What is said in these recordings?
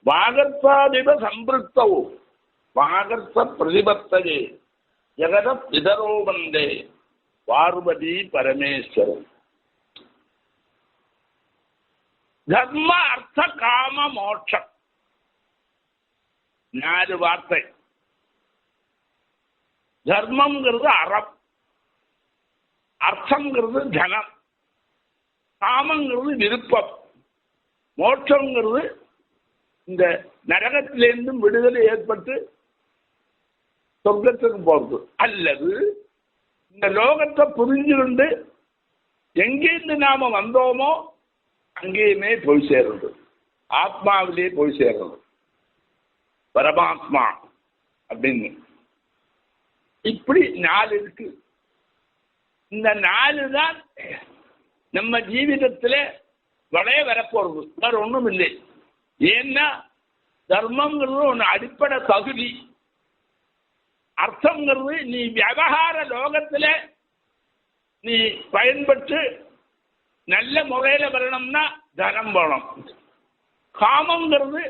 வாகர்த்தாதிப சம்பிருத்தௌ வாகர்த்த பிரதிபத்தகே ஜெகத பிதரோ வந்தே பார்வதி பரமேஸ்வரன். தர்ம அர்த்த காம மோட்சம் 4 வார்த்தை. தர்மம்ங்கிறது அறம், அர்த்தங்கிறது தனம், காமங்கிறது விருப்பம், மோட்சங்கிறது இந்த நரகத்திலிருந்தும் விடுதலை ஏற்பட்டு சொர்க்கத்துக்கு போறது. அல்லது இந்த லோகத்தை புரிஞ்சுകൊണ്ട് எங்கேருந்து நாம வந்தோமோ அங்கேயுமே போய் சேர்றது, ஆத்மாவிலே போய் சேர்றது, பரமாத்மா அப்படின்னு. இப்படி 4 இருக்கு. இந்த 4 தான் நம்ம ஜீவிதத்தில் வளைய வரப்போறது, வேற ஒன்றும் இல்லை. ஏன்னா தர்மங்கிறது ஒன்று அடிப்படை தகுதி, அர்த்தங்கிறது நீ விவகார லோகத்தில் நீ பயன்பட்டு நல்ல முறையில் வரணும்னா தனம் வேணும். காமங்கிறது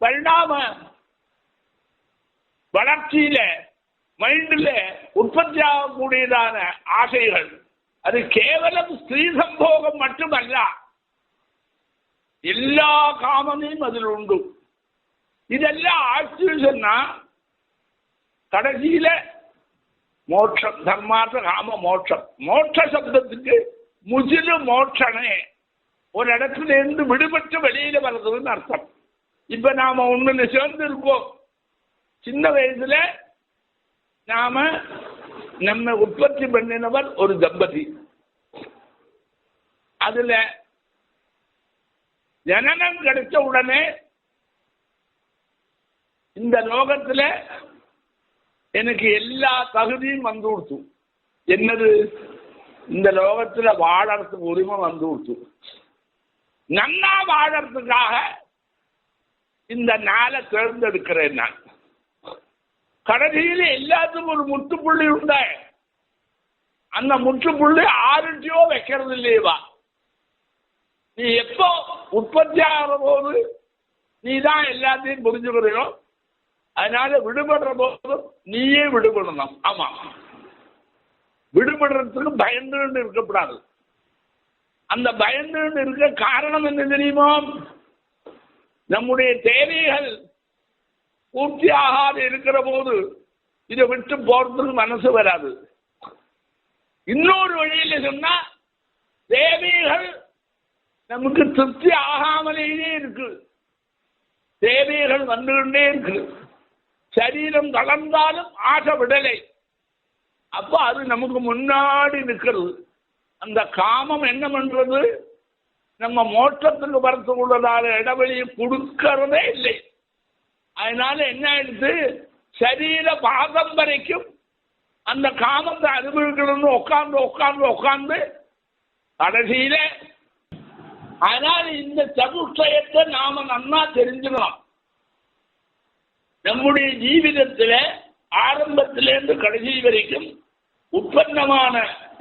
பரிணாம வளர்ச்சியில மைண்டில் உற்பத்தி ஆகக்கூடியதான ஆசைகள். அது கேவலம் ஸ்திரீ சம்போகம் மட்டுமல்ல, எல்லா காமமும் அதில் உண்டு. இதெல்லாம் ஆட்சி சொன்னா கடைசியில மோட்சம், தர்மார்த்த காம மோட்சம். மோட்ச சப்தத்துக்கு முஜிலு மோட்சனே, ஒரு இடத்துல இருந்து விடுபட்டு வெளியில வர்றதுன்னு அர்த்தம். இப்ப நாம ஒண்ணுல சேர்ந்து இருக்கோம். சின்ன வயசுல நாம நம்ம உற்பத்தி பண்ணினவர் ஒரு தம்பதி. அதுல ஜனனம் கிடைச்ச உடனே இந்த லோகத்துல எனக்கு எல்லா தகுதியும் வந்து கொடுத்து. என்னது? இந்த லோகத்துல வாழறதுக்கு உரிமை வந்து கொடுத்து. நன்னா வாழறதுக்காக இந்த நாளை தேர்ந்தெடுக்கிறேன் நான். கடைசியில எல்லாத்துக்கும் ஒரு முற்றுப்புள்ளி உண்ட. அந்த முற்றுப்புள்ளி ஆருட்டியோ வைக்கிறது இல்லையவா. நீ எப்போ உற்பத்தி ஆகிற போது நீ தான் எல்லாத்தையும் புரிஞ்சுக்கிறையோ, அதனால விடுபடுற போது நீயே விடுபடணும். ஆமா, விடுபடுறதுக்கு பயந்து இருக்கக்கூடாது. அந்த பயந்து இருக்க காரணம் என்ன தெரியுமோ? நம்முடைய தேவைகள் பூர்த்தி ஆகாது இருக்கிற போது இதை விட்டு போறதுக்கு மனசு வராது. இன்னொரு வழியில சொன்னா, தேவைகள் நமக்கு திருப்தி ஆகாமலேயே இருக்கு, தேவைகள் வந்துகிட்டே இருக்கு. சரீரம் தளர்ந்தாலும் ஆசை விடலை. அப்போ அது நமக்கு முன்னாடி நிற்கிறது. அந்த காமம் என்ன பண்றது? நம்ம மோட்சத்துக்கு வரத்துக்குள்ளதான இடைவெளியை கொடுக்கறதே இல்லை. அதனால என்ன ஆயிடுது? சரீர பாதம் வரைக்கும் அந்த காமத்தை அனுபவிக்கணும்னு உட்கார்ந்து உட்கார்ந்து உட்கார்ந்து கடைசியில. அதனால இந்த சதுஷ்டயத்தை நாம நன்னா தெரிஞ்சுக்கணும். நம்முடைய ஜீவிதத்தில் ஆரம்பத்திலேருந்து கடைசி வரைக்கும் உற்பத்தமான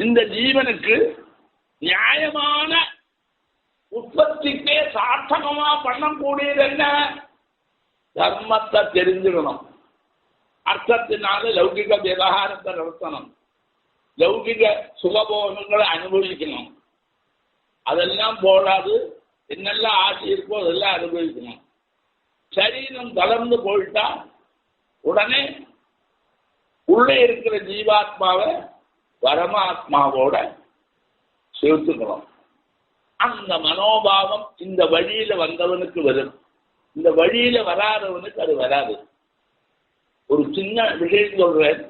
இந்த ஜீவனுக்கு நியாயமான உற்பத்திக்கே சார்த்தகமா பண்ணக்கூடியது என்ன? தர்மத்தை தெரிஞ்சுக்கணும். அர்த்தத்தினால லௌகிக விவகாரத்தை நடத்தணும், லௌகிக சுகபோகங்களை அனுபவிக்கணும். அதெல்லாம் போடாது, என்னெல்லாம் ஆசை இருக்கோ அதெல்லாம் அனுபவிக்கணும். சரீரம் தளர்ந்து போயிட்டா உடனே உள்ளே இருக்கிற ஜீவாத்மாவை பரமாத்மாவோட சேர்த்துக்கணும். அந்த மனோபாவம் இந்த வழியில வந்தவனுக்கு வரும், இந்த வழியில வராதவனுக்கு அது வராது. ஒரு சின்ன விஷயம் சொல்றேன்,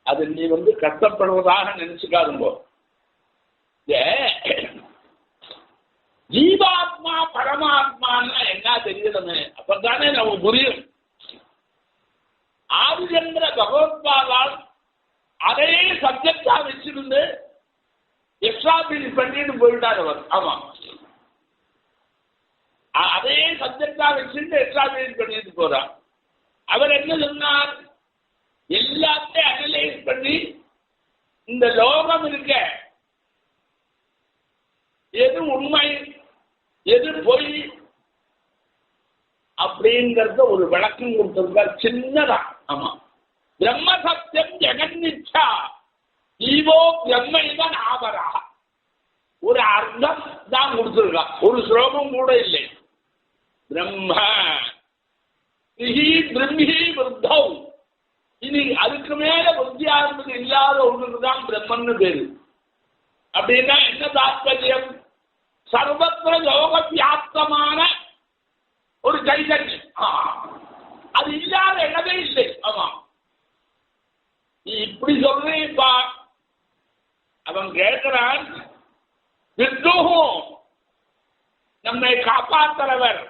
அது நீ கஷ்டப்படுவதாக நினைச்சுக்காதுங்கோ. ஜீவாத்மா பரமாத்மான்னா என்ன தெரியணுமே, அப்பதானே நமக்கு புரியும். ஆதிசங்கர பகவத்பாதால் அதே சப்ஜெக்டா வச்சிருந்து எக்ஸ்ட்ராபில் பண்ணிட்டு போயிட்டார் அவர். ஆமா, அதே சப்ஜெக்டா வச்சிருந்து எக்ஸ்ட்ராபில் பண்ணிட்டு போறார். அவர் என்ன சொன்னார்? எல்லாத்தையும் அனலைஸ் பண்ணி இந்த லோகம் இருக்க எது உண்மை எது பொய், அப்படிங்கிறத ஒரு விளக்கம் கொடுத்திருக்கார் சின்னதா. ஆமா, பிரம்ம சத்தியம் ஜெகன்னிச்சா ஈவோ பிரம்ம இவன் ஆவரா, ஒரு அர்த்தம் தான் கொடுத்திருக்கா, ஒரு ஸ்லோகம் கூட இல்லை. பிரம்ம பிரம்மி விருத்தௌ, இனி அதுக்கு மேல விருத்தியா இருந்தது இல்லாத ஒண்ணுக்கு தான் பிரம்மன்னு பேரு. அப்படின்னா என்ன தாத்பரியம்? சர்வத்திர யோக வியாப்தமான ஒரு சைதன்யம், அது இல்லாத இடமே இல்லை. ஆமா, நீ இப்படி சொல்றீப்பா. அவன் கேட்கிறான், விஷ்ணுவும் நம்மை காப்பாற்றுறவர்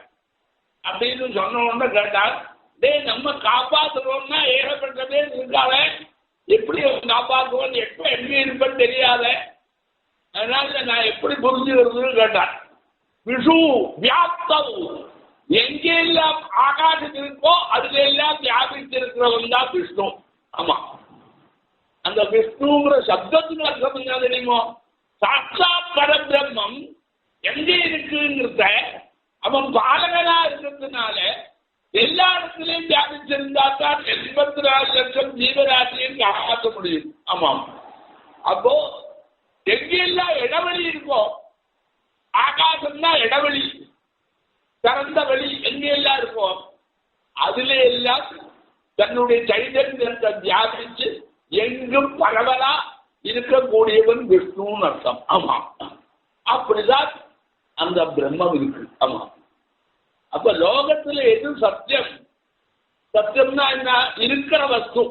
அப்படின்னு சொன்ன உடனே கேட்டார், டே நம்ம காப்பாற்றுறோம்னா ஏகப்பட்ட பேர் இருக்காத, எப்படி காப்பாற்றுவோம், எப்ப எங்க இருப்பேன்னு தெரியாத, அதனால நான் எப்படி புரிஞ்சுக்கிறதுன்னு கேட்டார். விஷு வியாப்தம், எங்கெல்லாம் ஆகாசம் இருக்கோ அதுல எல்லாம் வியாபித்திருக்கிறவன் தான் விஷ்ணு. ஆமா, அந்த விஷ்ணுங்கிற சப்தத்துக்கு அர்த்தம் என்ன தெரியுமோ? சாட்சாத் பரபிரம்மம் எங்கே இருக்குங்கிறத அவன் பாலகனா இருக்கிறதுனால எல்லா இடத்துலையும் வியாபிச்சிருந்தா தான் 84 லட்சம் ஜீவராசியும் காப்பாற்ற முடியும். ஆமாம், அப்போ எங்கெல்லாம் இடைவெளி இருக்கோ, ஆகாசம்னா இடைவெளி, திறந்த வழி எங்கெல்லாம் இருக்கோ அதுல எல்லாம் தன்னுடைய சைதன்யத்தை தியானிச்சு எங்கும் பரவலா இருக்கக்கூடியவன் விஷ்ணுன்னு அர்த்தம். ஆமா, அப்படிதான் அந்த பிரம்மம் இருக்கு. ஆமா, அப்ப லோகத்துல எது சத்தியம்? சத்தியம்னா என்ன? இருக்கிற வஸ்து,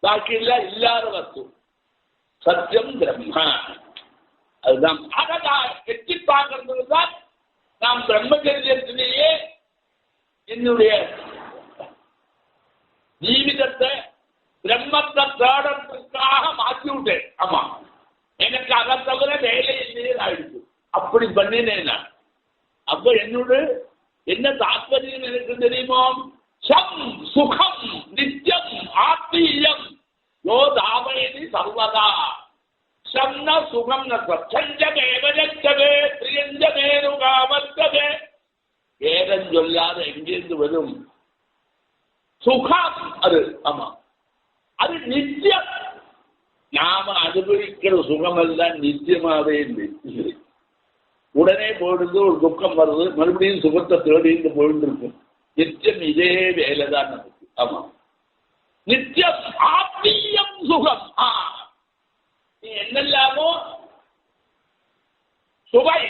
பாக்கி எல்லாம் இல்லாத வஸ்து. சத்தியம் பிரம்ம, அதுதான். அதான் எட்டி பார்க்கறதுக்கு தான் நாம் பிரம்மச்சரியத்திலேயே என்னுடைய ஜீவிதத்தை பிரம்மத்தை தேடத்துக்காக மாற்றி விட்டேன். ஆமா, எனக்கு அதை தவிர வேலை இல்லையே ஆயிடுச்சு. அப்படி பண்ணினேன் நான். அப்ப என்னோட என்ன தாத்பரியம் எனக்கு தெரியுமோ? சம் சுகம் நித்தியம் ஆத்மீயம் யோ தாவயதி சர்வதா. சம்னா சுகம் சஞ்சமே வஜச்சவே பிரியஞ்சமே ருகாமத்தவே, வேதம் சொல்லாத எங்கிருந்து வரும் சுகம் அது. ஆமா, அது நித்தியம். நாம அனுபவிக்கிற சுகமெல்லாம் நித்தியமாவே இல்லை. உடனே போயிடுது, ஒரு துக்கம் வருது, மறுபடியும் சுகத்தை தேடிட்டு போயிட்டு இருக்கும். நித்தியம் இதே வேலைதான் நமக்கு. ஆமா, நித்தியம் ஆத்மீயம் சுகம். நீ என்னெல்லாமோ சுவை,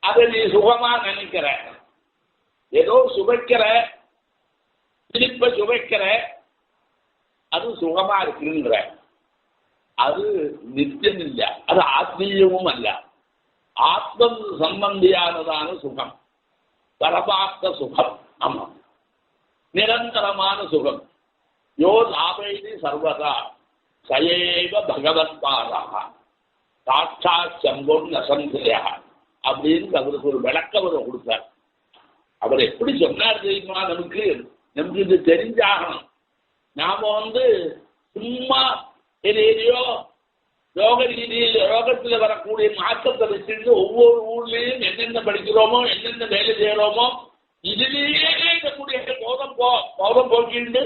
அதை நீ சுகமா நினைக்கிற, ஏதோ சுவைக்கிற, இனிப்ப சுவைக்கிற, அது சுகமா இருக்குங்கிற, அது நித்தியம் இல்லை, அது ஆத்மீயமும் அல்ல. ஆத்ம சம்பந்தியானதான சுகம், பரமார்த்த சுகம். ஆமா, நிரந்தரமான சுகம். யோ லாபைதி சர்வதா சயேவ பகவத்பாதா சாட்சாத் சம்பொன் நசந்தயா அப்படின்னு அவருக்கு ஒரு விளக்கம் அவர் கொடுத்தார். அவர் எப்படி சொன்னார் தெரியுமா? நமக்கு இது தெரிஞ்சாகணும். நாம சும்மா எதையோ யோக ரீதியில் யோகத்தில் வரக்கூடிய மாற்றத்தை வச்சுட்டு ஒவ்வொரு ஊர்லேயும் என்னென்ன படிக்கிறோமோ, என்னென்ன வேலை செய்கிறோமோ, இதுலேயே இருக்கக்கூடிய போதம் போக்கிண்டு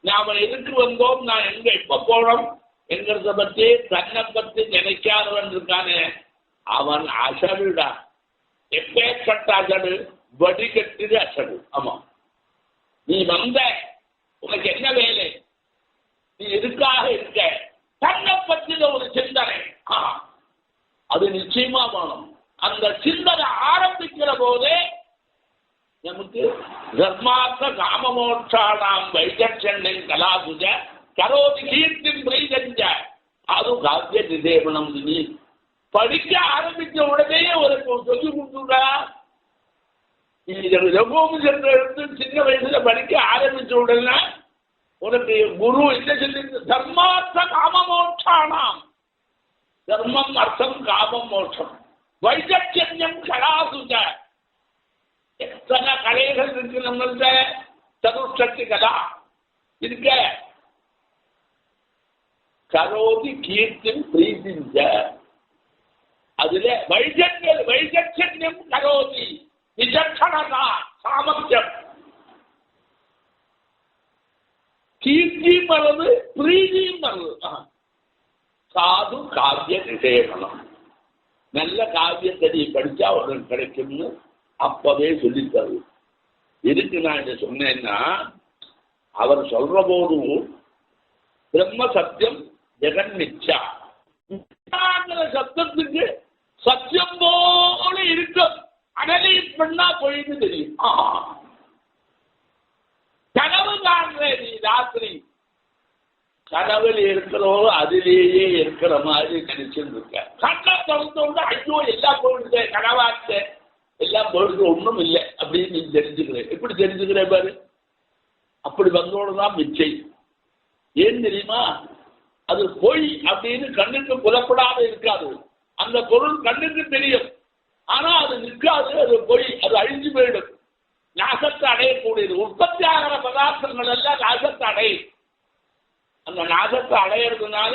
நாம எதுக்கு வந்தோம், நான் எங்க எப்ப போனோம் என்கிறத பற்றி தன்னை பற்றி நினைக்காதவன் இருக்கானே, அவன் அசடுடா. எப்பேற்பட்ட அசடு? வடிகட்டுது அசடு. ஆமா, நீ வந்த உனக்கு என்ன வேலை, நீ எதுக்காக இருக்க, தன்னை பற்றின ஒரு சிந்தனை, அது நிச்சயமா வேணும். அந்த சிந்தனை ஆரம்பிக்கிற போதே நமக்கு தர்மார்த்த காமமோட்சானாம் வைஜட்சண்யம் கலாசுஜ கரோதி கீர்த்தி பிரைதஞ்ச அது காத்திய நிதேவனம். நீ படிக்க ஆரம்பிச்ச உடனே ஒரு சொல்லி கொடுத்துடா. ரகுவும் சென்ற எடுத்து சின்ன வயசுல படிக்க ஆரம்பிச்ச உடனே உனக்கு குரு என்ன சொல்லி, தர்மார்த்த காமமோட்சானாம், தர்மம் அர்த்தம் காமம் மோட்சம், வைஜட்சண்யம் கலாசுஜ. எத்தனை கலைகள் இருக்கு நம்மள்ட, சதுஷ்டி கலா இருக்க. கரோதி கீர்த்தி பிரீதிஞ்ச, அதுல வைஜட்சண்யம் கரோதி, விசக்கணதா, சாமர்த்தியம். கீர்த்தியும் வருது, பிரீதியும் வருது. சாது காவிய நிஷேபனம். நல்ல காவியத்தை நீ படிச்சா உனக்கு கிடைக்கும்னு அப்பவே சொல்லித்தரு. எதுக்கு நான் இதை சொன்னேன்னா, அவர் சொல்ற போது பிரம்ம சத்தியம் ஜெகன் மிச்சா சப்தத்துக்கு சத்தியம் போல இருக்கும். அனலி பண்ணா போயிட்டு தெரியும். கனவு காண்ற நீ ராத்திரி, கனவில் இருக்கிறோ அதிலேயே இருக்கிற மாதிரி நினைச்சுட்டு இருக்க. கண்ணை திறந்தோட ஐயோ எல்லாம் போயிடுது, கனவாச்ச எல்லாம் போயிடுது, ஒன்றும் இல்லை அப்படின்னு நீ தெரிஞ்சுக்கிறேன். எப்படி தெரிஞ்சுக்கிறேன் பாரு. அப்படி வந்தோடுதான் மிச்சை. ஏன் தெரியுமா? அது பொய் அப்படின்னு கண்ணுக்கு புலப்படாத இருக்காது. அந்த பொருள் கண்ணுக்கு தெரியும், ஆனா அது நிற்காது. அது பொய், அது அழிஞ்சு போயிடும், நாசத்தை அடையக்கூடியது. உற்பத்தி ஆகிற பதார்த்தங்கள் எல்லாம் நாசத்தை அடையும். அந்த நாசத்தை அடையிறதுனால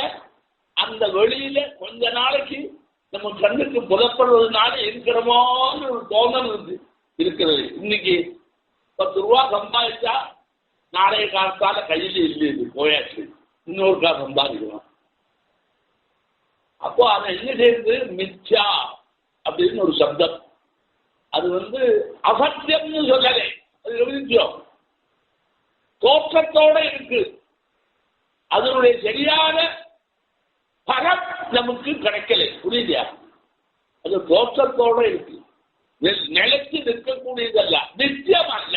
அந்த வெளியில கொஞ்ச நாளைக்கு நம்ம கண்ணுக்கு புலப்படுறதுனால இருக்கிறோமோன்னு ஒரு தோணல் இருக்கிறது. இன்னைக்கு 10 ரூபா சம்பாதிச்சா நாளைய காலத்தால கையில் இல்லை, போயாச்சு, இன்னொரு காலம் சம்பாதிக்கலாம். அப்போ அதை என்ன செய்யுது? மிச்சா அப்படின்னு ஒரு சப்தம். அது அசத்தியம்னு சொல்லலை, அது எவ்வளோ தோற்றத்தோட இருக்கு. அதனுடைய சரியான பலம் நமக்கு கிடைக்கல. புரியுதா? அது தோற்றத்தோட இருக்கு, நிலைத்து நிற்கக்கூடியதல்ல, நித்தியம் அல்ல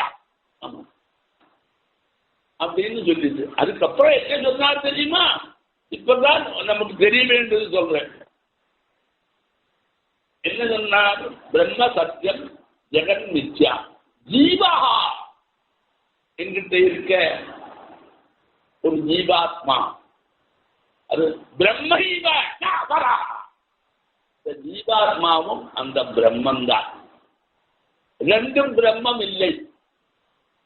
அப்படின்னு சொல்லிட்டு அதுக்கப்புறம் என்ன சொன்னார் தெரியுமா? இப்பதான் நமக்கு தெரிய வேண்டியது சொல்றேன். என்ன சொன்னார்? பிரம்ம சத்தியம் ஜெகன் மித்யா ஜீவா என்கிட்ட இருக்க ஒரு ஜீவாத்மா, அது பிரம்ம ஜீவாத்மாவும் அந்த பிரம்மன் தான். ரெண்டும் பிரம்மம் இல்லை.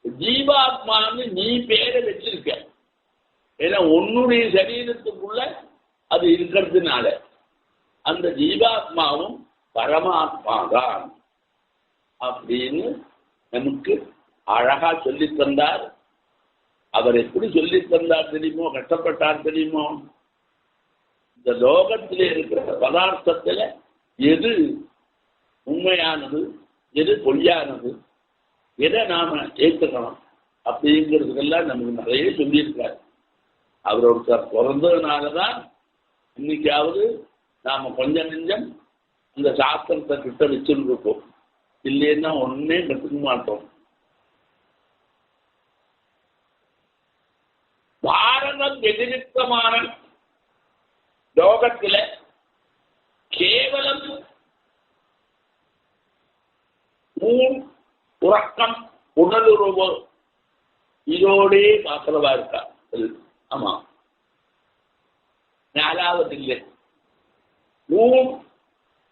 ஜீவாத்மான்னு நீ பேரை வச்சிருக்க, ஏன்னா உன்னுடைய சரீரத்துக்குள்ள அது இருக்கிறதுனால. அந்த ஜீவாத்மாவும் பரமாத்மா தான் அப்படின்னு நமக்கு அழகா சொல்லி தந்தார். அவர் எப்படி சொல்லி தந்தார் தெரியுமோ? கஷ்டப்பட்டார் தெரியுமோ? இந்த லோகத்தில் இருக்கிற பதார்த்தத்தில் எது உண்மையானது, எது பொய்யானது, எதை நாம ஏற்றுக்கணும் அப்படிங்கிறதுக்கெல்லாம் நமக்கு நிறைய சொல்லியிருக்காரு. அவர் ஒருத்தர் பிறந்ததுனாலதான் இன்னைக்காவது நாம கொஞ்சம் நெஞ்சம் அந்த சாஸ்திரத்தை கிட்ட வச்சுட்டு இருக்கோம். இல்லைன்னா ஒன்னே கற்றுக்க மாட்டோம். பாரதம் எதிர்த்தமான லோகத்தில் கேவலம் உறக்கம் உடலுறவு இதோடே மாத்திரமா இருக்கா. ஆமா, 4வது இல்லை.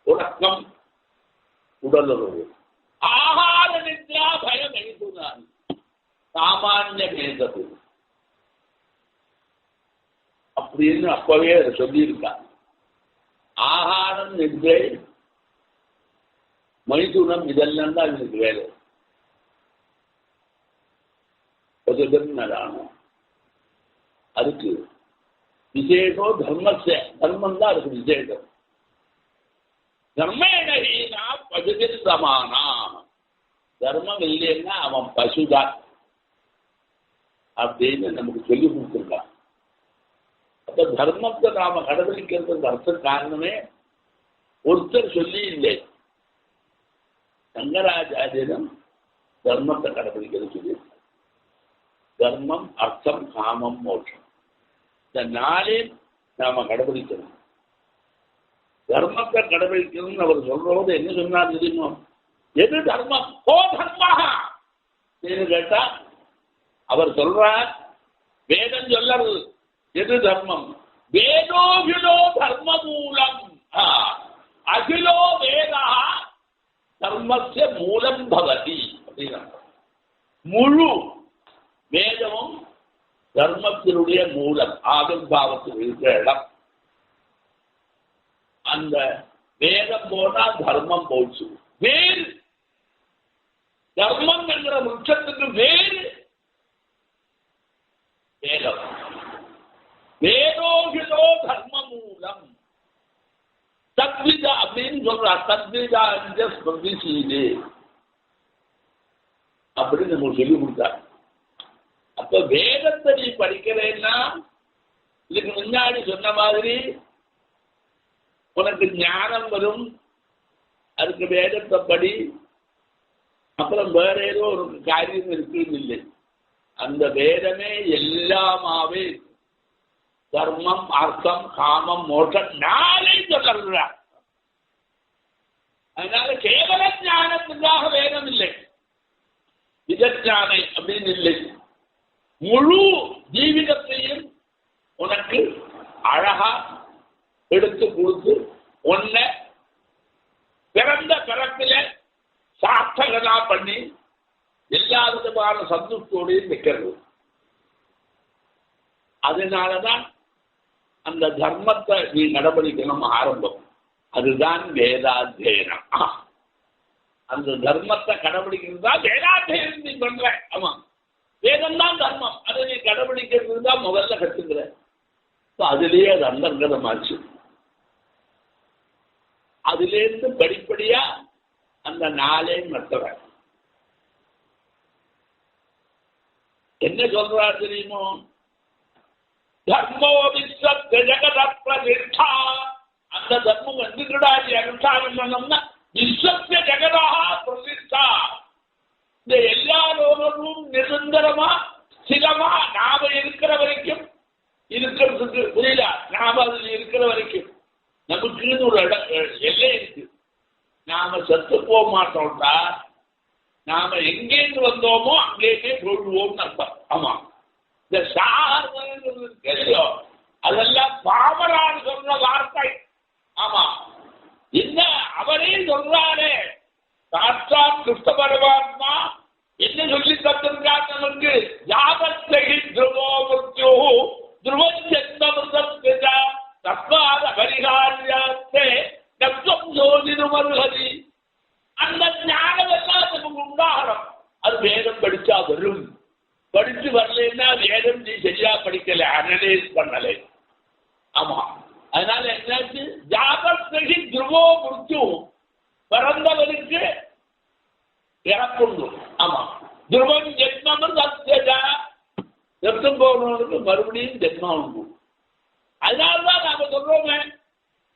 உறக்கம் உடலுறவு, ஆகார நித்ரா பயம் எழுதுதான் சாமானிய பேசது அப்படின்னு அப்பவே அதை சொல்லியிருக்காங்க. ஆகாரம், நித்ரை, மைதுனம் இதெல்லாம் தான் இதுக்கு வேலை. அதுக்கு விசேஷம் தர்மஸ்ய, தர்மம் தான் அதுக்கு விசேஷம். தர்மேணீனா பசுதில் சமானா, தர்மம் இல்லைன்னா அவன் பசுதான் அப்படின்னு நமக்கு சொல்லி கொடுத்துருக்கான். அப்ப தர்மத்தை நாம கடைபிடிக்கிறதுக்கு அர்த்த காரணமே ஒருத்தர் சொல்லி இல்லை. சங்கராச்சாரியனும் தர்மத்தை கடைபிடிக்கிறது சொல்லியிருக்கார். தர்மம், அர்த்தம், காமம், மோட்சம், இந்த 4 நாம கடைபிடிக்கணும். தர்மத்தை கடைபிடிக்கணும்னு அவர் சொல்றது என்ன சொன்னார் தெரியுமோ? எது தர்மம்? ஓ தர்மா கேட்டா அவர் சொல்றார், வேதம் சொல்லறது எது தர்மம்? வேதோகிலோ தர்ம மூலம், அகிலோ வேதா தர்மஸ்ய மூலம் பவதி அப்படின்னா, முழு வேதமும் தர்மத்தினுடைய மூலம், ஆவிர்பாவத்தில் இருக்கிற இடம். அந்த வேதம் போனா தர்மம் போச்சு. வேறு தர்மம் என்கிற விருட்சத்துக்கு வேறு வேதம். வேதோகிதோ தர்ம மூலம் தத்விதா அப்படின்னு சொல்றா. தத்விதா செய்து அப்படின்னு நம்ம சொல்லி கொடுத்தார். அப்ப வேதத்தை நீ படிக்கிறேன்னா இதுக்கு முன்னாடி சொன்ன மாதிரி உனக்கு ஞானம் வரும். அதுக்கு வேதத்தை படி. அப்புறம் வேற ஏதோ ஒரு காரியம் இருக்குன்னு இல்லை. அந்த வேதமே எல்லாமாவே தர்மம், அர்த்தம், காமம், மோட்சம் நாளை சொல்லுறார். அதனால கேவல ஞானத்துக்காக வேதம் இல்லை, விதஞானை அப்படின்னு இல்லை. முழு ஜீவிதத்தையும் உனக்கு அழகா எடுத்து கொடுத்து உன்னை பிறந்த பிறப்பில சார்த்தகனா பண்ணி எல்லா விதமான சந்தோஷத்தோடையும் நிற்கிறது. அதனாலதான் அந்த தர்மத்தை நீ கடைபிடிக்கணும் ஆரம்பம். அதுதான் வேதாத்தியனம். அந்த தர்மத்தை கடைபிடிக்கிறது தான் வேதாத்தியனம் நீ பண்ற. ஆமா, வேதம் தான் தர்மம். அதை நீ கடைபிடிக்கிறது தான் முதல்ல கற்றுக்கிற. அதுலேயே அது அந்தர்கதமாச்சு. அதிலேருந்து படிப்படியா அந்த நாளே மற்றவ என்ன சொல்றார் தெரியுமோ? தர்மோ விஸ்வ ஜெகத பிரதிஷ்டா. அந்த தர்மம் வந்துடாது அனுஷ்டானம் பண்ணோம்னா விஸ்வ ஜெகதா பிரதிஷ்டா. இந்த எல்லா லோகமும் நிரந்தரமா சிலமா நாம இருக்கிற வரைக்கும் இருக்கிறதுக்கு புரியல. நாம அதுல இருக்கிற வரைக்கும் நமக்குன்னு ஒரு எல்லை இருக்கு. நாம செத்து போக மாட்டோம்டா. நாம எங்கேருந்து வந்தோமோ அங்கேயே போடுவோம்னு அர்த்தம். ஆமா, இந்த சாகர்ங்கிறது தெரியும். அதெல்லாம் பாமரான் சொல்ற வார்த்தை. ஆமா, என்ன அவரே சொல்றாரே, சாட்சாத் கிருஷ்ண பரமாத்மா என்ன சொல்லி தந்திருக்கார் நமக்கு? யாவத்தகி துருவோ மிருத்யு துருவம் ஜென்மமிருதம் தஸ்மாத் அபரிஹார்யாஸ்தே தத்துவம் ஜோதிருமர்ஹதி. அந்த ஞானம் எல்லாம் நமக்கு உண்டாகணும். அது வேதம் படிச்சா வரும். படிச்சு வரலன்னா வேதம் நீ சரியா படிக்கல, அனலைஸ் பண்ணலை. ஆமா, அதனால என்னாச்சு? ஜாபஸ்தகி துருவோ மிருத்யு, பிறந்தவருக்கு இறப்புண்டு. ஆமா, துருவம் ஜென்மமிருதம் செத்தும் போனவனுக்கு மறுபடியும் ஜென்மம் உண்டு. அதனால்தான் நாம சொல்றோமே,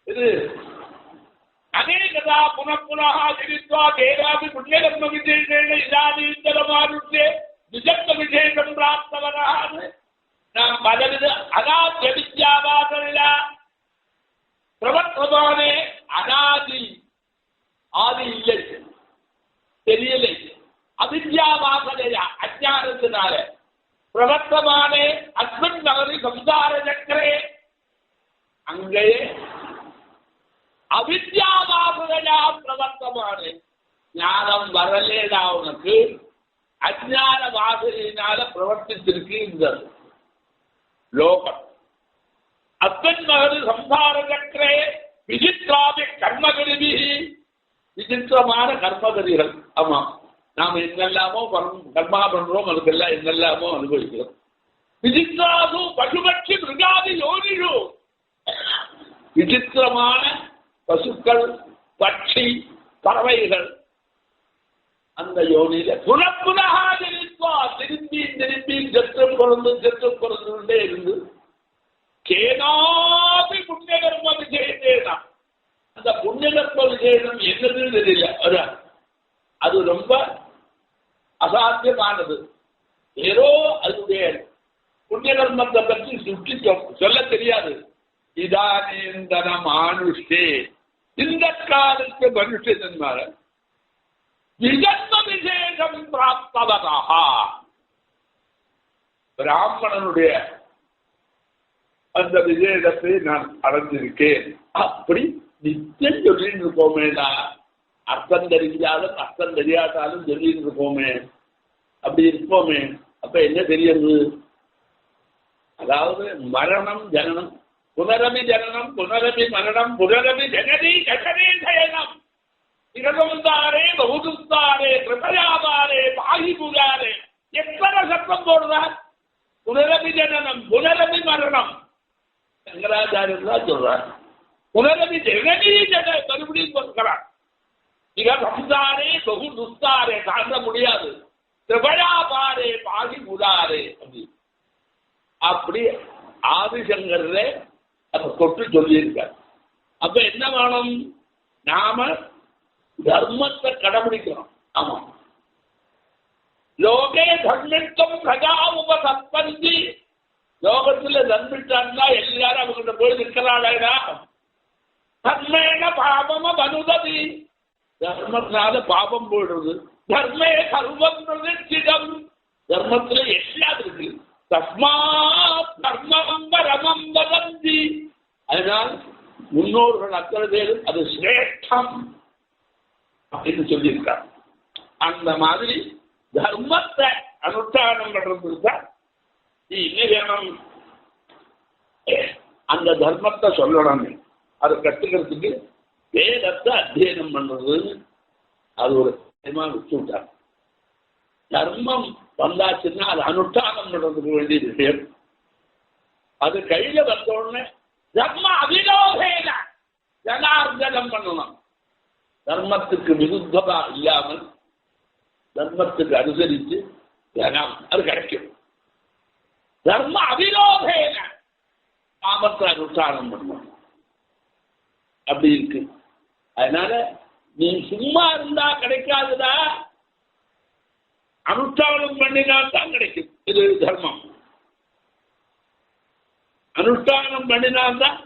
இது அநேகதா புனப்புனஹ ஜீவித்வா தேவாபி புண்ணியகர்ம விசேஷேன இதானீந்தரமாருத்தே விசக்த விசேஷம் பிராப்தவனாக நாம் பலவித அநாத்திய வித்யாவாதல்ல பிரவர்த்தமானே அநாதி ஆதி இல்லை, தெரியலை. அவித்யாவாசனையா அஜானத்தினால பிரவர்த்தமானே அஸ்மின் நகரி சம்சார சக்கரே. அங்கேயே அவித்யாவாசனையா பிரவர்த்தமானே. ஞானம் வரலேடா உனக்கு, அஜான வாசனையினால பிரவர்த்தித்திருக்கு இந்த லோகம். அஸ்மின் நகரி சம்சார சக்கரே விசித்ராபி கர்மகரிபி. விசித்திரமான கர்மகரிகள். ஆமா, நாம் என்னெல்லாமோ கர்மா பண்றோம், அதுக்கெல்லாம் என்னெல்லாமோ அனுபவிக்கிறோம். விசித்ராசு பசுபட்சி மிருகாதி யோனிஷு. விசித்திரமான பசுக்கள், பட்சி, பறவைகள் அந்த யோனியில புனப்புனஹா ஜனித்வா, திரும்பி திரும்பி செற்றும் பிறந்துட்டே இருந்து கேனாபி புண்ணிய கர்ம விசேஷேனா. அந்த புண்ணிய கர்ம விசேஷம் என்னதுன்னு தெரியல. அது ரொம்ப அசாத்தியமானது. ஏதோ அதனுடைய புண்ணிய கர்மத்தை பற்றி சுற்றி சொல்ல தெரியாது. இதானேந்தன மானுஷே, இந்த காலத்து மனுஷன்மார விஜன்ம விசேஷம் பிராப்தவனாக. பிராமணனுடைய அந்த விசேஷத்தை நான் அடைஞ்சிருக்கேன். அப்படி நிச்சயம் சொல்லிட்டு இருக்கோமேடா. அர்த்தம் தெரிஞ்சாலும் அர்த்தம் தெரியாட்டாலும் சொல்லிட்டு இருப்போமே. அப்படி இருப்போமே. அப்ப என்ன தெரியுது? அதாவது மரணம் ஜனனம், புனரபி ஜனனம் புனரபி மரணம் புனரபி ஜனனி கசனே சயனம். திகதந்தாரே பகுதுஸ்தாரே கிருபயாதாரே பாகிபுகாரே எத்தனை சத்தம் போடுறார். புனரபி ஜனனம் புனரபி மரணம். சங்கராச்சாரியர் தான் சொல்றார். புனரபி ஜனனி ஜன மறுபடியும் சொல்கிறார். திகதந்தாரே பகுதுஸ்தாரே தாண்ட முடியாது. கிருபயாதாரே பாகிபுகாரே அப்படி ஆதிசங்கரே அதை தொட்டு சொல்லியிருக்கார். அப்ப என்ன வேணும்? நாம தர்மத்தை கடைபிடிக்கிறோம். ஆமா, லோகே தர்மித்தம் பிரஜா உபசத்பந்தி. லோகத்துல தர்மிட்டான்னா எல்லாரும் அவங்கள்ட்ட போய் நிற்கிறாளா? தர்மேன பாபம பனுததி. தர்மத்தினால பாபம் போயிடுது. தர்மே சர்வம் பிரதிஷ்டிதம். தர்மத்துல எல்லாம் இருக்கு. தஸ்மாத் தர்மம் பரமம் வதந்தி. அதனால் முன்னோர்கள் அத்தனை பேரும் அது சிரேஷ்டம் அப்படின்னு சொல்லியிருக்காங்க. அந்த மாதிரி தர்மத்தை அனுஷ்டானம் பண்றது தான் என்ன வேணும்? அந்த தர்மத்தை சொல்லணும். அதை கற்றுக்கிறதுக்கு வேதத்தை அத்தியனம் பண்றது அது ஒரு விட்டு விட்டாங்க. தர்மம் வந்தாச்சுன்னா அது அனுஷ்டானம் பண்றதுக்கு வேண்டிய விஷயம். அது கையில வந்த உடனே தர்ம அபிலோகேன ஜனார்தனம் பண்ணணும். தர்மத்துக்கு விருத்தமா இல்லாமல் தர்மத்துக்கு அனுசரித்து ஜனம் அது கிடைக்கும். தர்ம அபிலோகேன காமத்தை அனுஷ்டானம் பண்ணணும். அப்படி இருக்கு. அதனால நீ சும்மா இருந்தா கிடைக்காதுடா, அனுஷ்டானம் பண்ணினால்தான் கிடைக்கும். இது தர்மம். அனுஷ்டானம் பண்ணினால்தான்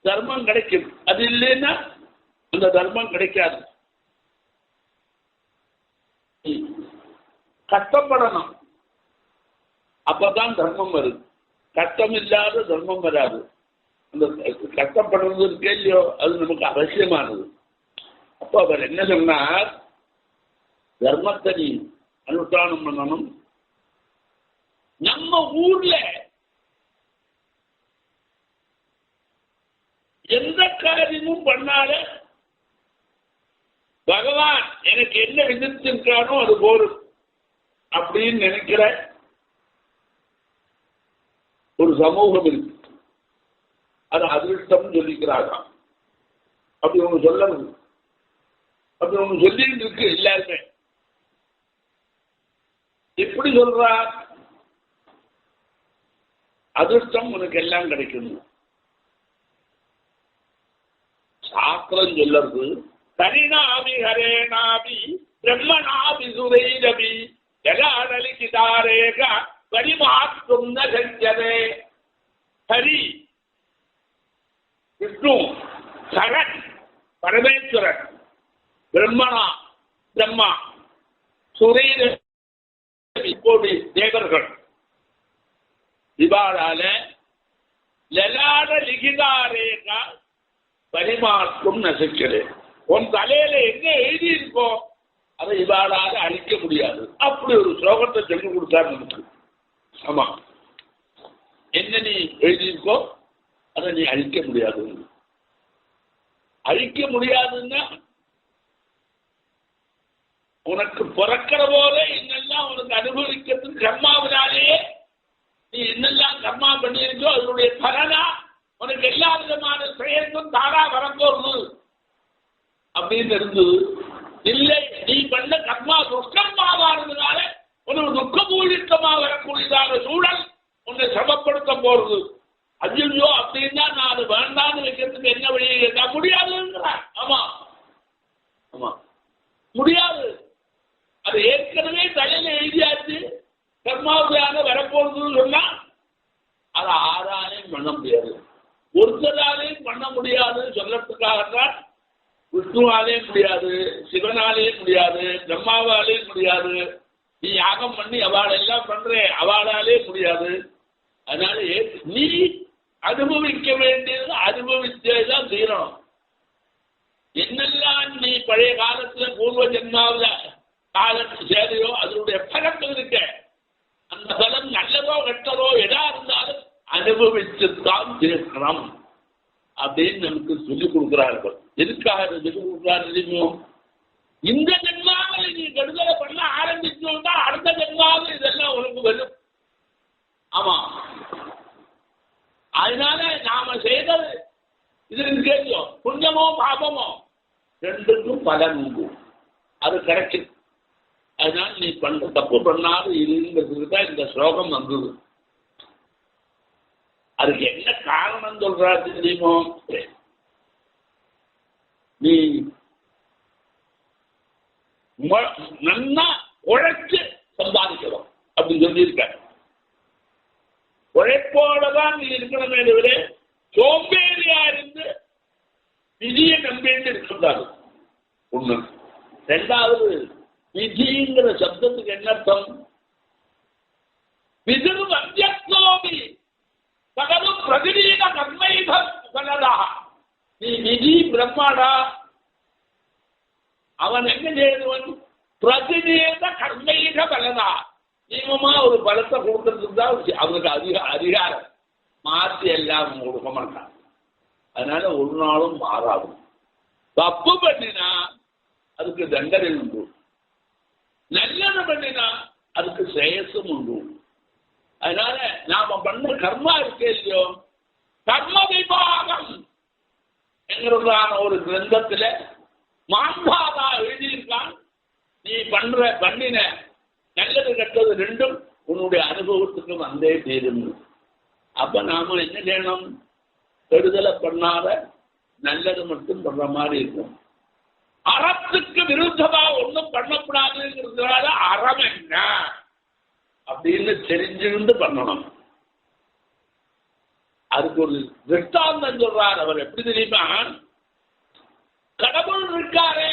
தர்மம் கிடைக்கும். அது இல்லைன்னா அந்த தர்மம் கிடைக்காது. கஷ்டப்படணும், அப்பதான் தர்மம் வருது. கஷ்டம் இல்லாத தர்மம் வராது. அந்த கஷ்டப்படுறது கேள்வியோ அது நமக்கு அவசியமானது. அப்போ அவர் என்ன சொன்னார்? தர்மத்தை நீ அனுஷ்டானம் பண்ணணும். நம்ம ஊர்ல எந்த காரியமும் பண்ணால பகவான் எனக்கு என்ன விதித்திருக்கானோ அது போரும் அப்படின்னு நினைக்கிற ஒரு சமூகம் இருக்கு. அது அதிர்ஷ்டம் சொல்லிக்கிறாராம். அப்படி ஒண்ணு சொல்லணும். அப்படி ஒண்ணு சொல்லிட்டு இருக்கு எல்லாருமே. எப்படி சொல்றார்? அதிர்ஷ்டம் உனக்கு எல்லாம் கிடைக்கும். சாஸ்திரம் சொல்லறது கரிணாபி ஹரேனாபி பிரம்மனாபி சுரைரபி ஜகாடலிகிதாரேக பரிமாற்றும் ந சஞ்சதே. ஹரி விஷ்ணு சரண் பரமேஸ்வரன் பிரம்மனா பிரம்மா சுரைரபி கோடி தேவர்கள் இவாளால லலாட லிகிதாரேக பரிமாற்றும் நசிக்கிறே. உன் தலையில எங்க எழுதி இருக்கோ அதை இவாளால அழிக்க முடியாது. அப்படி ஒரு ஸ்லோகத்தை சொல்லி கொடுத்தார் நமக்கு. ஆமா, என்ன நீ எழுதியிருக்கோ அதை நீ அழிக்க முடியாது. அழிக்க முடியாதுன்னா உனக்கு பிறக்கிற போதே இன்னெல்லாம் உனக்கு அனுபவிக்கிறதுக்கு கர்மாவினாலேயே நீ என்னெல்லாம் கர்மா பண்ணியிருக்கோ அதனுடைய பலனா உனக்கு எல்லா விதமான செயலுக்கும் தானா வரப்போறது அப்படின்னு இருந்தது. இல்லை, நீ பண்ண கர்மா துஷ்கர்மாவானதுனால உனக்கு துக்கமூலித்தமா வரக்கூடியதான சூழல் உன்னை சிரமப்படுத்த போறது. ஐயோ அப்படின்னா நான் அது வேண்டான்னு வைக்கிறதுக்கு என்ன வழி கேட்டா முடியாதுங்கிறார். ஆமா ஆமா முடியாது. அது ஏற்கனவே தலையில எழுதியாச்சு. கர்மாவியான வரப்போறதுன்னு சொன்னா அதை ஆறாலையும் பண்ண முடியாது, ஒருத்தராலையும் பண்ண முடியாதுன்னு சொல்லறதுக்காகத்தான் விஷ்ணுவாலேயும் முடியாது, சிவனாலேயும் முடியாது, பிரம்மாவாலேயும் முடியாது. நீ யாகம் பண்ணி அவள் எல்லாம் பண்ற அவளாலே முடியாது. அதனால நீ அனுபவிக்க வேண்டியது அனுபவிச்சேதான் தீரணும். என்னெல்லாம் நீ பழைய காலத்துல பூர்வ ஜென்மாவில காலத்து சேதையோ அதனுடைய பலம் இருக்க. அந்த பலம் நல்லதோ கெட்டதோ எதா இருந்தாலும் அனுபவிச்சுத்தான் தீர்க்கணும் அப்படின்னு நமக்கு சொல்லிக் கொடுக்கிறார்கள். எதுக்காக சொல்லிக் கொடுக்கிறார் தெரியுமோ? இந்த ஜென்மாவில் நீ கெடுதலை பண்ண ஆரம்பிச்சோம்னா அடுத்த ஜென்மாவில் இதெல்லாம் உனக்கு வரும். ஆமா, அதனால நாம செய்தது இது கேட்கோ புண்ணியமோ பாபமோ ரெண்டுக்கும் பலன் உண்டு, அது கிடைக்கும். அதனால நீ பண்ற தப்பு பண்ணாது இருங்கிறதுக்கு தான் இந்த ஸ்லோகம் வந்தது. அதுக்கு என்ன காரணம் சொல்றா தெரியுமோ? நீ நல்லா உழைச்சு சம்பாதிக்கணும் அப்படின்னு சொல்லியிருக்க. உழைப்போடதான் நீ இருக்கணுமே தவிர சோம்பேறியா இருந்து விதியை நம்பிட்டு இருக்கக்கூடாது. ஒண்ணு. ரெண்டாவது, விதிங்கிற சப்தத்துக்கு என்ன அர்த்தம்? விதிரு வந்தியத்தோமி சகலும் பிரதிநீத கர்மைதா. நீ விதி பிரம்மாடா, அவன் என்ன செய்தவன்? பிரதிநீத கர்மைக பலதா. நியமமா ஒரு பலத்தை கொடுக்கறதுக்கு தான் அவனுக்கு அதிகாரம். மாற்றி எல்லாம் கொடுக்க மாட்டான். அதனால ஒரு நாளும் மாறாது. தப்பு பண்ணினா அதுக்கு தண்டனை உண்டு, நல்லது பண்ணினா அதுக்கு சேயசும் உண்டு. அதனால நாம பண்ண கர்மா இருக்கே இல்லையோ, கர்ம விபாகம் என்கிறதான ஒரு கிரந்தத்துல மாந்தாதா எழுதியிருக்கான். நீ பண்ணின நல்லது கெட்டது ரெண்டும் உன்னுடைய அனுபவத்துக்கு வந்தே தீரும். அப்ப நாம என்ன செய்யணும்? கெடுதலை பண்ணாத நல்லது மட்டும் பண்ற மாதிரி இருக்கும். அறத்துக்கு விருத்தமா ஒன்றும் பண்ணக்கூடாதுங்கிறதுனால அறம் என்ன அப்படின்னு தெரிஞ்சிருந்து பண்ணணும். அதுக்கு ஒரு திருஷ்டாந்தம் சொல்றார். அவர் எப்படி தெரியுமா? கடவுள் இருக்காரே,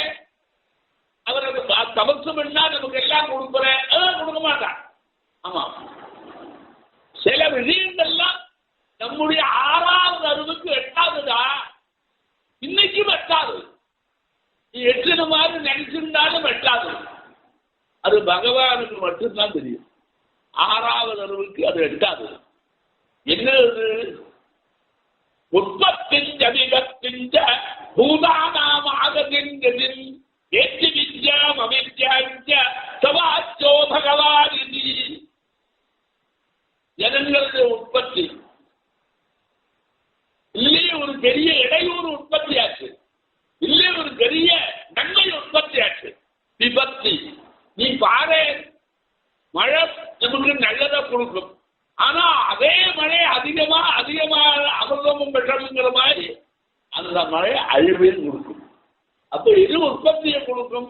அவருக்கு தபசு பண்ணா நமக்கு எல்லாம் கொடுக்குறேன், கொடுக்க மாட்டான். ஆமா, சில விஷயங்கள்லாம் நம்முடைய 6வது அறிவுக்கு எட்டாதுதா, இன்னைக்கும் எட்டாது. நீ எட்டுன மாதிரி நினைச்சிருந்தாலும் எட்டாது. அது பகவானுக்கு மட்டும்தான் தெரியும். 6வது அறிவுக்கு அது எட்டாது. என்னது? உற்பத்திஞ்ச விகத்திஞ்ச பூதானாமாகதின் ஏற்றி வித்யாம் அவித்யாஞ்ச சவாச்சோ பகவான். ஜனங்களுடைய உற்பத்தி இல்லையே ஒரு பெரிய இடையூறு உற்பத்தி ஆச்சு, இல்லையே ஒரு பெரிய நன்மை உற்பத்தி ஆச்சு. விபத்தி. நீ பாரு, மழை நமக்கு நல்லதை கொடுக்கும். ஆனா அதே மழை அதிகமா அமிர்தமும் விஷமுங்கிற மாதிரி அந்த மழை அழிவையும் கொடுக்கும். அப்ப இது உற்பத்தியை கொடுக்கும்.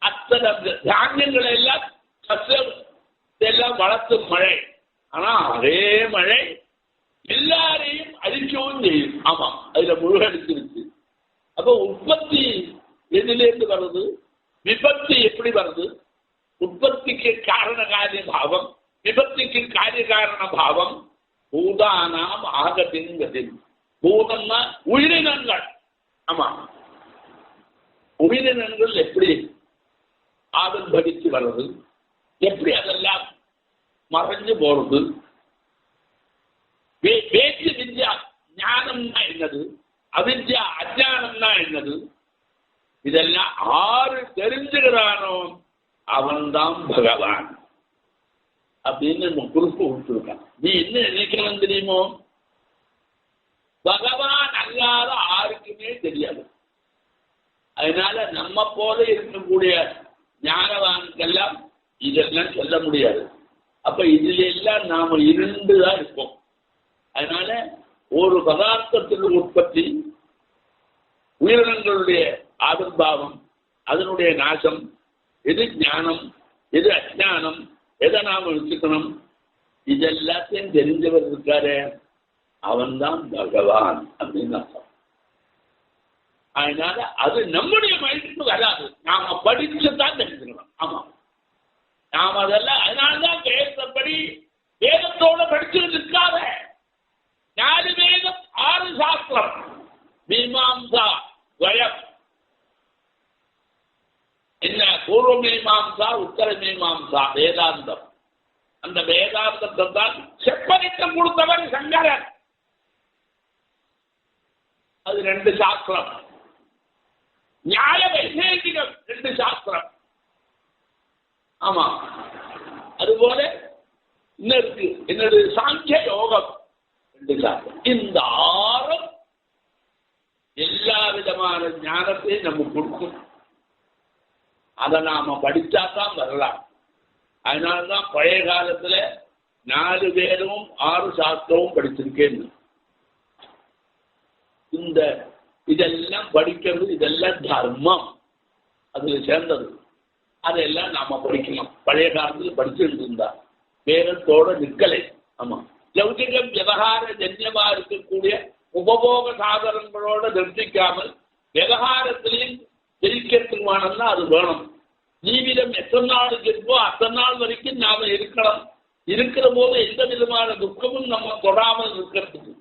அத்தனை தானியங்களை எல்லாம் சஸ்யம் எல்லாம் வளர்த்தும் மழை. ஆனா அதே மழை எல்லாரையும் அழிக்கவும் செய்யும். ஆமா, அதுல முழுகடிச்சிருக்கு. அப்ப உற்பத்தி எதிலிருந்து வருது? விபத்து எப்படி வருது? உற்பத்திக்கு காரண காரிய பாவம், விபத்திக்கு காரிய காரண பாவம். பூதானாம் ஆகதின். பூதம்னா உயிரினங்கள். ஆமா, உயிரினங்கள் எப்படி ஆவிர்வதித்து வர்றது, எப்படி அதெல்லாம் மறைஞ்சு போறது. வேற்று வித்யா ஞானம்னா என்னது, அவித்யா அஜானம்னா என்னது, இதெல்லாம் ஆறு தெரிஞ்சுகிறானோ அவன்தான் பகவான் அப்படின்னு குறிப்பு கொடுத்துருக்கான். நீ என்ன நினைக்கலாம் தெரியுமோ? பகவான் அல்லாத யாருக்குமே தெரியாது. அதனால நம்ம போல இருக்கக்கூடிய ஞானவான்கெல்லாம் இதெல்லாம் சொல்ல முடியாது. அப்ப இதுல எல்லாம் நாம இருந்துதான் இருப்போம். அதனால ஒரு பதார்த்தத்தின் உற்பத்தி, உயிரினங்களுடைய ஆவிர்வாவம், அதனுடைய நாசம், எது ஞானம் எது அஜானம், எதை நாம வச்சுக்கணும், இதெல்லாத்தையும் தெரிஞ்சவர் இருக்காரு, அவன்தான் பகவான் அப்படின்னு அர்த்தம். அதனால அது நம்முடைய மைண்டுக்கு வராது, நாம படிச்சுதான் தெரிஞ்சுக்கணும். ஆமா, நாம அதெல்லாம் அதனாலதான் வேதப்படி வேதத்தோட படிச்சுட்டு இருக்காத. 4 வேதம் 6 சாஸ்திரம், மீமாம்சா துவயம். என்ன? பூர்வ மீமாம்சா, உத்தர மீமாம்சா, வேதாந்தம். அந்த வேதாந்தத்தை தான் செப்பனிட்டம் கொடுத்தவர் சங்கரன். அது 2 சாஸ்திரம். நியாய வைசேகிகம் 2 சாஸ்திரம். ஆமா, அதுபோல இன்னும் இருக்கு, என்னது சாங்கிய யோகம் 2 சாஸ்திரம். இந்த 6 எல்லா விதமான ஞானத்தையும் நமக்கு கொடுக்கும். அதை நாம படிச்சாதான் வரலாம். அதனாலதான் பழைய காலத்துல 4 பேரும் 6 சாஸ்திரமும் படிச்சிருக்கேன். இந்த இதெல்லாம் படிக்கிறது, இதெல்லாம் தர்மம், அதுல சேர்ந்தது. அதெல்லாம் நாம படிக்கலாம். பழைய காலத்துல படிச்சுட்டு இருந்தா வேதத்தோட நிக்கலை. ஆமா, லௌகிகம் விவகார ஜன்யமா இருக்கக்கூடிய உபபோக சாதனங்களோட நிறுத்திக்காமல் விவகாரத்திலையும் ஜெயிக்கிறதுக்குமானம்னா அது வேணும். ஜீவிதம் எத்தனை நாளுக்கு இருக்கோ அத்தனை நாள் வரைக்கும் நாம இருக்கணும். இருக்கிற போது எந்த விதமான துக்கமும் நம்ம தொடாமல் இருக்கிறதுக்கு,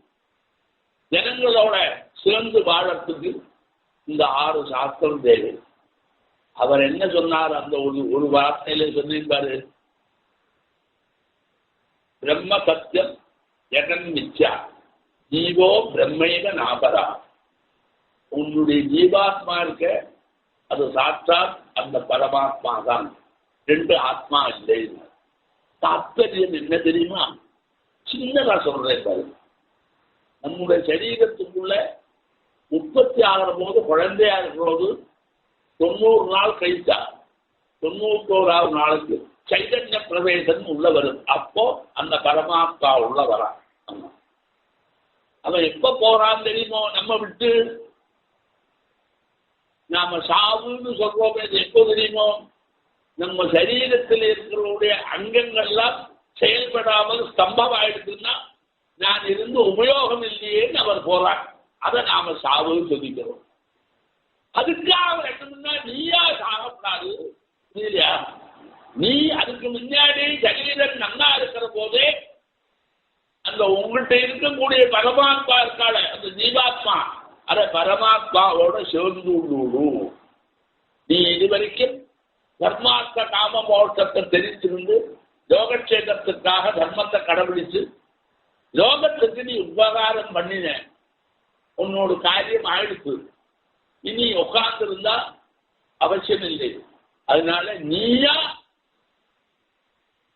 ஜனங்களோட சிறந்து வாழறதுக்கு இந்த 6 சாஸ்திரம் தேவை. அவர் என்ன சொன்னார்? அந்த ஒரு வார்த்தையில சொன்னிருப்பாரு, பிரம்ம சத்தியம் ஜெகன் மித்யா ஜீவோ பிரம்மைக நாபரா. உன்னுடைய ஜீவாத்மா இருக்க அது சாட்சாத் அந்த பரமாத்மா தான், 2 ஆத்மா இல்லை. தாத்பரியம் என்ன தெரியுமா? சின்னதா சொல்றேன் பாரு. நம்முடைய சரீரத்துக்குள்ள உற்பத்தி ஆகிற போது, குழந்தையா இருக்கிற போது 90 நாள் கழித்தா 91வது நாளுக்கு சைதன்ய பிரவேசம் உள்ள வரும். அப்போ அந்த பரமாத்மா உள்ள வரா. அவன் எப்ப போறான்னு தெரியுமோ நம்ம விட்டு? நாம சாவுன்னு சொல்றோம், எப்போ தெரியுமோ? நம்ம சரீரத்தில் இருக்கிறவருடைய அங்கங்கள்லாம் செயல்படாமல் ஸ்தம்பம் ஆயிடுச்சுன்னா நான் இருந்து உபயோகம் இல்லையேன்னு அவர் போறார். அதை நாம சாவுன்னு சொல்லிக்கிறோம். அதுக்காக அவர் என்ன, நீயா சாகப்படாது இல்லையா? நீ அதுக்கு முன்னாடி சரீரம் நன்னா இருக்கிற போதே அந்த உங்கள்கிட்ட இருக்கக்கூடிய பரமாத்மா இருக்காள, அந்த ஜீவாத்மா, அதை பரமாத்மாவோட சேர்ந்து உள்ளூடு. நீ இதுவரைக்கும் தர்மார்த்த காம மோட்சத்தை தெரிஞ்சிருந்து யோகக்ஷேமத்துக்காக தர்மத்தை கடைபிடிச்சு லோகத்துக்கு நீ உபகாரம் பண்ணின, உன்னோட காரியம் ஆயிடுச்சு. இனி உட்கார்ந்து இருந்தா அவசியம் இல்லை. அதனால நீயா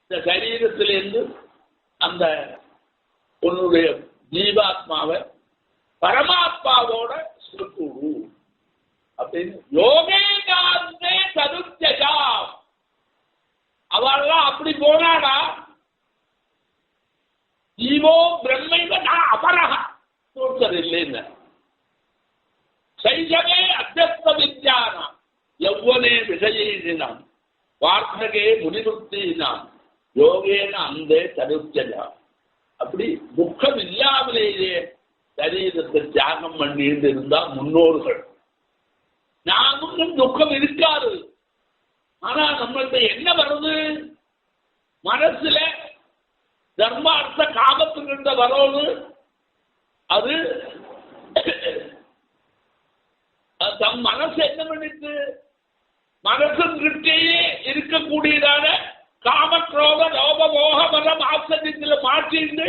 இந்த சரீரத்திலிருந்து அந்த உன்னுடைய ஜீவாத்மாவை பரமாத்மாவோட சுருக்குடு அப்படின்னு யோகேகாந்தே சதுர்ஜா. அவள்லாம் அப்படி போனாடா. ஜீவோ பிரம்மைவ நான் அபரஹா ஒருத்தர் இல்லைன்னு. சைஜவே அத்தியஸ்த வித்யானாம் யௌவனே விஷயீனாம் வார்த்தகே முனிவృத்தீனாம் யோகேன அந்தே சதுர்ஜா. அப்படி துக்கம் இல்லாமலேயே சரீரத்தை தியாகம் பண்ணிட்டு இருந்தா முன்னோர்கள். நாமும் துக்கம் இருக்காது. ஆனா நம்மள்ட்ட என்ன வருது? மனசுல தர்மார்த்த காமத்துக்கிட்ட வரோது. அது தம் மனசு என்ன பண்ணிட்டு மனசுகிட்டேயே இருக்கக்கூடியதான காமக்ரோத லோப மோக மனம் ஆசரியத்துல மாற்றிட்டு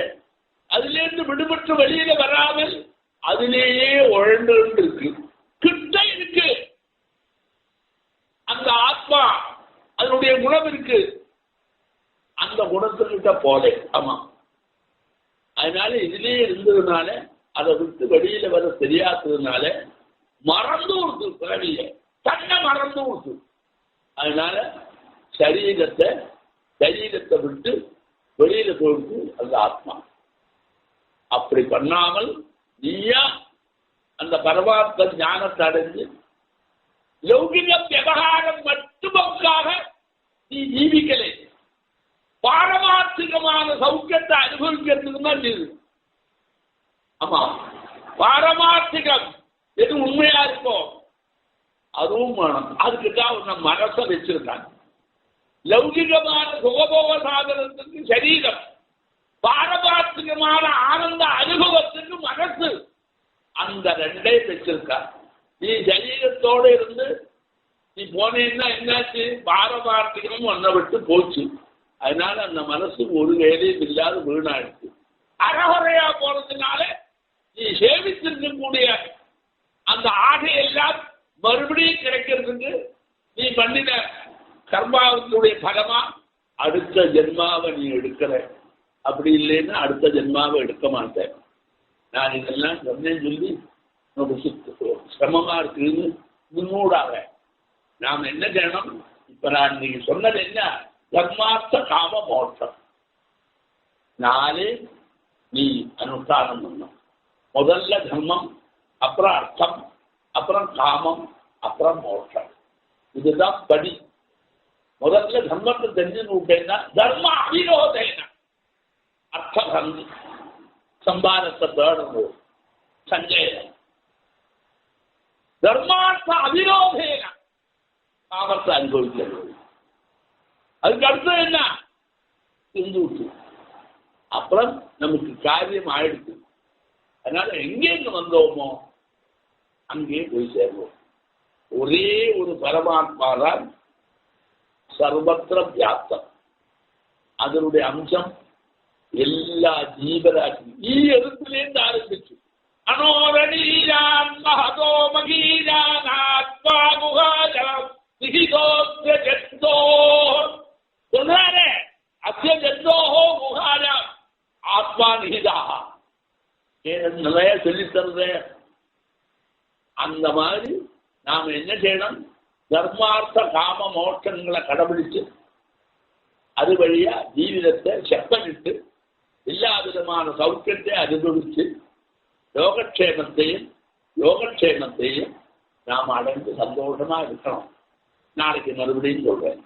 அதிலிருந்து விடுபட்டு வெளியில வராமல் அதிலேயே உழண்டு இருக்கு. கிட்ட இருக்கு அந்த ஆத்மா, அதனுடைய குணம் இருக்கு. அந்த குணத்துக்கிட்ட போல. ஆமா, அதனால இதுலயே இருந்ததுனால அதை விட்டு வெளியில வர தெரியாததுனால மறந்து விடுது. பிறவிய தன்னை மறந்து விடுது. அதனால சரீரத்தை விட்டு வெளியில போயிட்டு அந்த ஆத்மா. அப்படி பண்ணாமல் நீயா அந்த பரமாத்ம ஞானத்தை அடைஞ்சு லௌகிக விவகாரம் மட்டுமக்காக நீ ஜீவிக்கலை. பாரமார்த்திகமான சௌக்கியத்தை அனுபவிக்கிறதுக்கு தான் இது. ஆமா, பாரமார்த்திகம் எது உண்மையா இருக்கோ அதுவும் வேணும். அதுக்குதான் நம்ம மனசை வச்சிருக்காங்க. லௌகிகமான சுகபோக சாதனத்துக்கு சரீரம், பாரமார்த்திகமான ஆனந்த அனுபவத்துக்கு மனசு, அந்த 2 வச்சிருக்கா. நீ சரீரத்தோட இருந்து நீ போனேன்னா என்னாச்சு? பாரமார்த்திகமும் ஒன்றை விட்டு போச்சு. அதனால அந்த மனசு ஒரு வேலையும் இல்லாத வீணாயிடுச்சு. அறகுறையா போனதுனால நீ சேவித்திருக்கக்கூடிய அந்த ஆகையெல்லாம் மறுபடியும் கிடைக்கிறதுக்கு நீ பண்ணின கர்மாவுடைய பலமா அடுத்த ஜென்மாவை நீ எடுக்கிற. அப்படி இல்லைன்னா அடுத்த ஜென்மாவை எடுக்க மாட்டேன். நான் இதெல்லாம் சொன்னேன்னு சொல்லி உனக்கு சிரமமா இருக்குன்னு முன்னூடாக நாம் என்ன செய்யணும்? இப்ப நான் நீங்க சொன்னது என்ன? தர்மார்த்த காம மோட்சம் 4 நீ அனுஷ்டானம் பண்ணும். முதல்ல தர்மம், அப்புறம் அர்த்தம், அப்புறம் காமம், அப்புறம் மோட்சம். இதுதான் படி. முதல்ல தர்மத்தை தெரிஞ்சுன்னு விட்டேன்னா தர்ம அவிரோதேன அர்த்தம் சம்பாதத்தை தேடணும். சஞ்சய தர்மார்த்த அவிரோதேன காமத்தை அனுபவிக்கிறது. அதுக்கு அடுத்தது என்ன? இருந்து விட்டு அப்புறம் நமக்கு காரியம் ஆயிடுச்சு. அதனால எங்கேருந்து வந்தோமோ அங்கே போய் சேர்வோம். ஒரே ஒரு பரமாத்மா தான் சர்வத்திர வியாப்தம். அதனுடைய அம்சம் எல்லா ஜீவராசி இடத்திலேருந்து ஆரம்பிச்சு அனோரணீயான் மகதோ மகீயான் ஆத்மா முகாஜலம் நிகிதோத்ய ஜத்தோ சொல்றாரே அத்திய ஜத்தோஹோ முகாஜம் ஆத்மா நிகிதாக நிறைய சொல்லித் தருது. அந்த மாதிரி நாம் என்ன செய்யணும்? தர்மார்த்த காம மோட்சங்களை கடைபிடிச்சு அது வழியா ஜீவிதத்தை செப்பனிட்டு எல்லா விதமான சௌக்கியத்தை அனுபவிச்சு யோகக்ஷேமத்தையும் நாம் அடைந்து சந்தோஷமா இருக்கணும். நாளைக்கு மறுபடியும் சொல்றேன்.